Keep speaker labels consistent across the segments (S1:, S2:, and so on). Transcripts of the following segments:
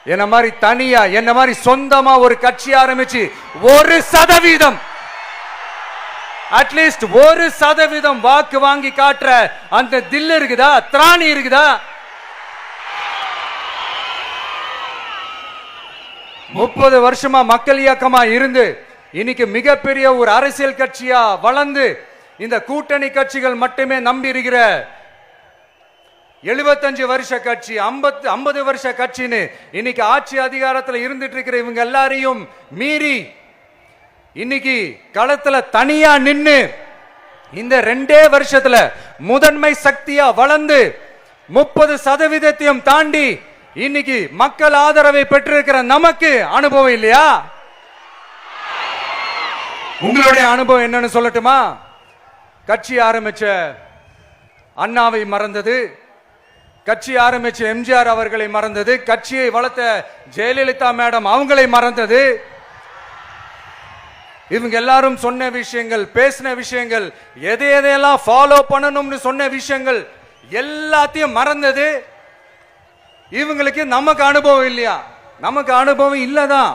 S1: என்ன மாதிரி தனியா என்ன மாதிரி சொந்தமா ஒரு கட்சி ஆரம்பிச்சு 1% அட்லீஸ்ட் 1% வாக்கு வாங்கி காட்டுற அந்த தில் இருக்குதா, திராணி இருக்குதா? 30 வருஷமா மக்கள் இயக்கமா இருந்து இன்னைக்கு மிகப்பெரிய ஒரு அரசியல் கட்சியா வளர்ந்து இந்த கூட்டணி கட்சிகள் மட்டுமே நம்பி இருக்கிற 75 வருஷ கட்சி, 50 வருஷ கட்சின்னு இன்னைக்கு ஆட்சி அதிகாரத்தில் இருந்துட்டு இருக்கிற இவங்க எல்லாரையும் மீறி இன்னைக்கு களத்துல தனியா நின்னு இந்த 2 வருஷத்துல முதன்மை சக்தியா வளர்ந்து 30% தாண்டி இன்னைக்கு மக்கள் ஆதரவை பெற்றிருக்கிற நமக்கு அனுபவம் இல்லையா? உங்களுடைய அனுபவம் என்னன்னு சொல்லட்டுமா? கட்சி ஆரம்பிச்ச அண்ணாவை மறந்தது, கட்சி ஆரம்பிச்ச எம்ஜிஆர் அவர்களை மறந்தது, கட்சியை வளர்த்த ஜெயலலிதா மேடம் அவங்களை மறந்தது. இவங்க எல்லாரும் சொன்ன விஷயங்கள், பேசின விஷயங்கள், எதையெல்லாம் ஃபாலோ பண்ணணும்னு சொன்ன விஷயங்கள் எல்லாத்தையும் மறந்தது. இவங்களுக்கு நமக்கு அனுபவம் இல்லையா? நமக்கு அனுபவம் இல்லதான்.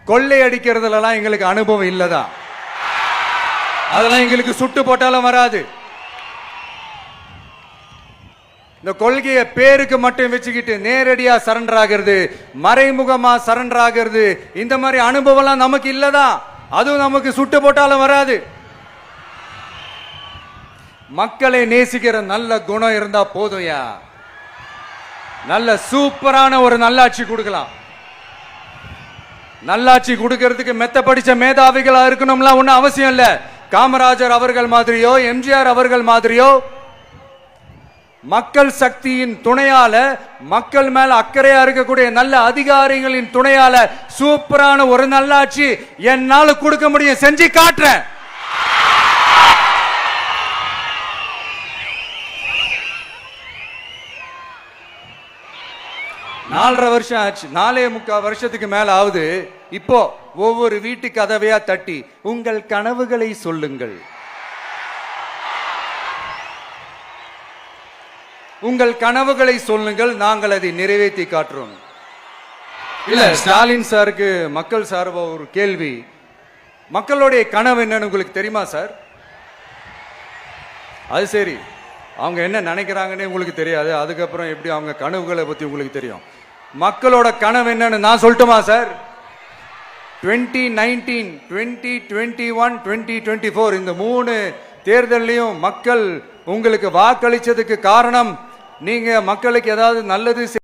S1: கொள்ளை அடிக்கிறதுலாம் எங்களுக்கு அனுபவம் இல்லதான். அதெல்லாம் எங்களுக்கு சுட்டு போட்டாலும் வராது. இந்த கொள்கையை பேருக்கு மட்டும் வச்சுக்கிட்டு நேரடியா சரண்டர் ஆகிறது, மறைமுகமா சரண்டர் ஆகிறது, இந்த மாதிரி அனுபவம்லாம் நமக்கு இல்லதான். அதுவும் நமக்கு சுட்டு போட்டாலும் வராது. மக்களை நேசிக்கிற நல்ல குணம் இருந்தா போதும்யா. நல்ல சூப்பரான ஒரு நல்லாட்சி கொடுக்கலாம். நல்லாட்சி கொடுக்கிறதுக்கு மெத்த படிச்ச மேதாவிகளா இருக்கணும்லாம் ஒன்றும் அவசியம் இல்லை. காமராஜர் அவர்கள் மாதிரியோ எம்ஜிஆர் அவர்கள் மாதிரியோ மக்கள் சக்தியின் துணையால, மக்கள் மேல அக்கறையா இருக்கக்கூடிய நல்ல அதிகாரிகளின் துணையால சூப்பரான ஒரு நல்லாட்சி என்னால கொடுக்க முடியும். செஞ்சு காட்டுறேன். நாலரை வருஷம் ஆச்சு, 4.25 வருஷத்துக்கு மேல ஆகுது. இப்போ ஒவ்வொரு வீட்டு கதவையா தட்டி உங்கள் கனவுகளை சொல்லுங்கள், உங்கள் கனவுகளை சொல்லுங்கள், நாங்கள் அதை நிறைவேற்றி காட்டுறோம். இல்ல, ஸ்டாலின் சாருக்கு மக்கள் சார்பா ஒரு கேள்வி. மக்களுடைய கனவு என்னன்னு உங்களுக்கு தெரியுமா சார்? அது சரி, அவங்க என்ன நினைக்கிறாங்கன்னு உங்களுக்கு தெரியாது, அதுக்கப்புறம் எப்படி அவங்க கனவுகளை பத்தி உங்களுக்கு தெரியும்? மக்களோட கனவு என்னன்னு நான் சொல்லட்டுமா சார்? 2019, 2021, 2024 இந்த 3 தேர்தலையும் மக்கள் உங்களுக்கு வாக்களிச்சதுக்கு காரணம் நீங்க மக்களுக்கு ஏதாவது நல்லது